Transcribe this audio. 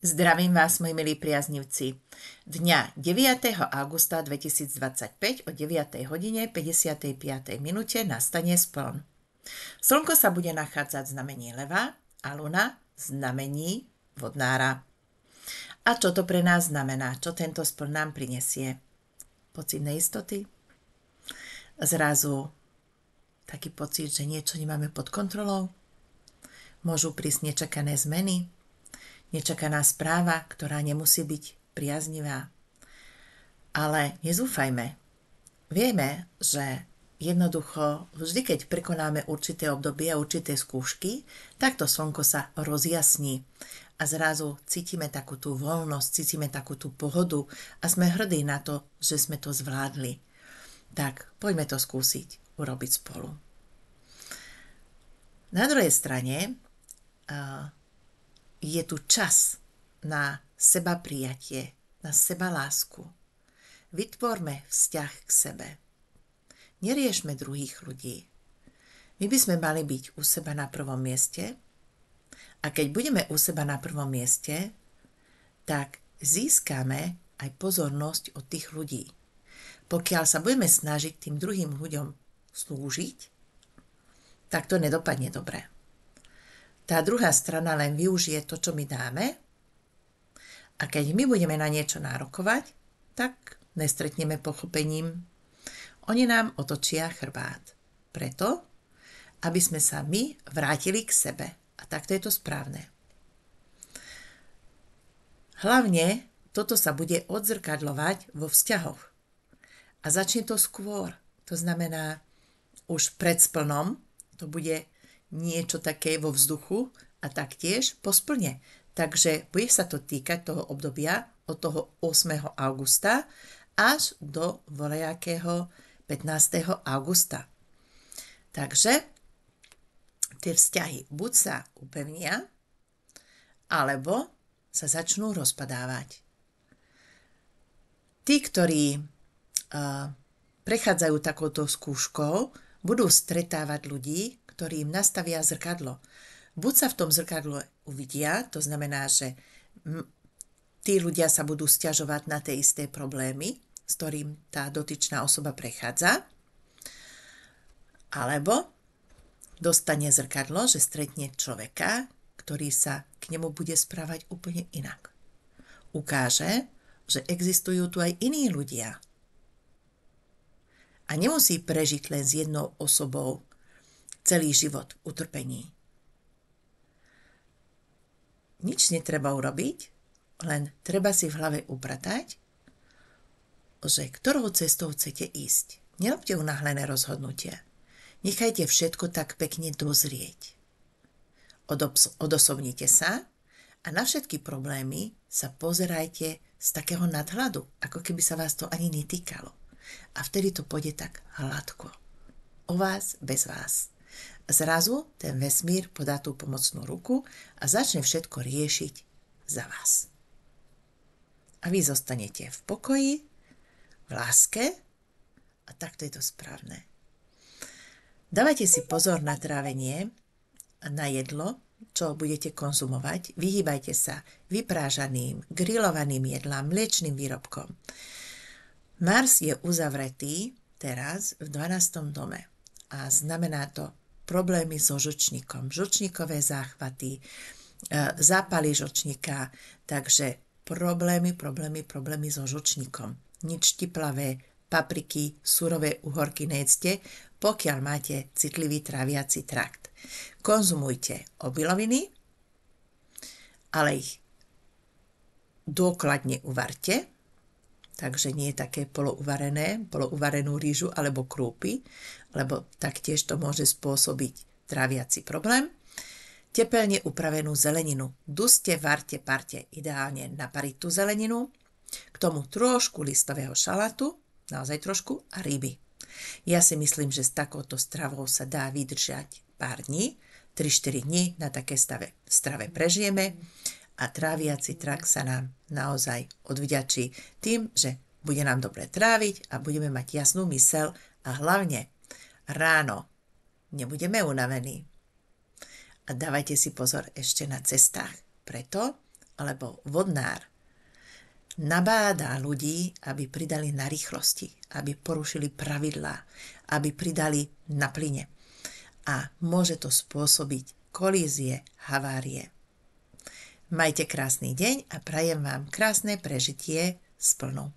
Zdravím vás, moji milí priaznivci. Dňa 9. augusta 2025 o 9. hodine 55. minúte nastane spln. Slnko sa bude nachádzať v znamení leva a luna v znamení vodnára. A čo to pre nás znamená? Čo tento spln nám prinesie? Pocit neistoty? Zrazu taký pocit, že niečo nemáme pod kontrolou? Môžu prísť nečakané zmeny? Nečakaná správa, ktorá nemusí byť priaznivá. Ale nezúfajme. Vieme, že jednoducho vždy, keď prekonáme určité obdobie a určité skúšky, tak to slnko sa rozjasní a zrazu cítime takú tú voľnosť, cítime takú tú pohodu a sme hrdí na to, že sme to zvládli. Tak poďme to skúsiť urobiť spolu. Na druhej strane je tu čas na seba prijatie, na seba lásku. Vytvorme vzťah k sebe. Neriešme druhých ľudí. My by sme mali byť u seba na prvom mieste a keď budeme u seba na prvom mieste, tak získame aj pozornosť od tých ľudí. Pokiaľ sa budeme snažiť tým druhým ľuďom slúžiť, tak to nedopadne dobre. Tá druhá strana len využije to, čo my dáme a keď my budeme na niečo nárokovať, tak nestretneme pochopením. Oni nám otočia chrbát. Preto, aby sme sa my vrátili k sebe. A takto je to správne. Hlavne toto sa bude odzrkadľovať vo vzťahoch. A začne to skôr. To znamená, už pred splnom to bude niečo také vo vzduchu a taktiež po splne. Takže bude sa to týkať toho obdobia od toho 8. augusta až do voľajakého 15. augusta. Takže tie vzťahy buď sa upevnia, alebo sa začnú rozpadávať. Tí, ktorí prechádzajú takouto skúškou, budú stretávať ľudí, ktorí im nastavia zrkadlo. Buď sa v tom zrkadle uvidia, to znamená, že tí ľudia sa budú sťažovať na tie isté problémy, s ktorým tá dotyčná osoba prechádza, alebo dostane zrkadlo, že stretne človeka, ktorý sa k nemu bude správať úplne inak. Ukáže, že existujú tu aj iní ľudia. A nemusí prežiť len s jednou osobou celý život v utrpení. Nič netreba urobiť, len treba si v hlave upratať, že ktorou cestou chcete ísť. Nerobte unáhlené rozhodnutia. Nechajte všetko tak pekne dozrieť. Odosobnite sa a na všetky problémy sa pozerajte z takého nadhľadu, ako keby sa vás to ani netýkalo. A vtedy to pôjde tak hladko. O vás, bez vás. Zrazu ten vesmír podá tú pomocnú ruku a začne všetko riešiť za vás. A vy zostanete v pokoji, v láske a takto je to správne. Dávajte si pozor na trávenie, na jedlo, čo budete konzumovať. Vyhýbajte sa vyprážaným, grillovaným jedlám, mliečnym výrobkom. Mars je uzavretý teraz v 12. dome a znamená to problémy so žlčníkom, žlčníkové záchvaty, zápaly žlčníka, takže problémy so žlčníkom. Nič tiplavé, papriky, surové uhorky nejedzte, pokiaľ máte citlivý tráviaci trakt. Konzumujte obiloviny, ale ich dôkladne uvarte, takže nie je také polouvarenú rýžu alebo krúpy, lebo taktiež to môže spôsobiť tráviaci problém. Tepelne upravenú zeleninu. Duste, varte, parte, ideálne napariť tú zeleninu. K tomu trošku listového šalátu, naozaj trošku, a ryby. Ja si myslím, že s takouto stravou sa dá vydržať pár dní, 3-4 dní na také strave prežijeme a tráviaci trakt sa nám naozaj odvďačí tým, že bude nám dobre tráviť a budeme mať jasnú myseľ a hlavne ráno nebudeme unavení. A dávajte si pozor ešte na cestách. Preto, alebo vodnár nabádá ľudí, aby pridali na rýchlosti, aby porušili pravidlá, aby pridali na plyne. A môže to spôsobiť kolízie, havárie. Majte krásny deň a prajem vám krásne prežitie s plnou.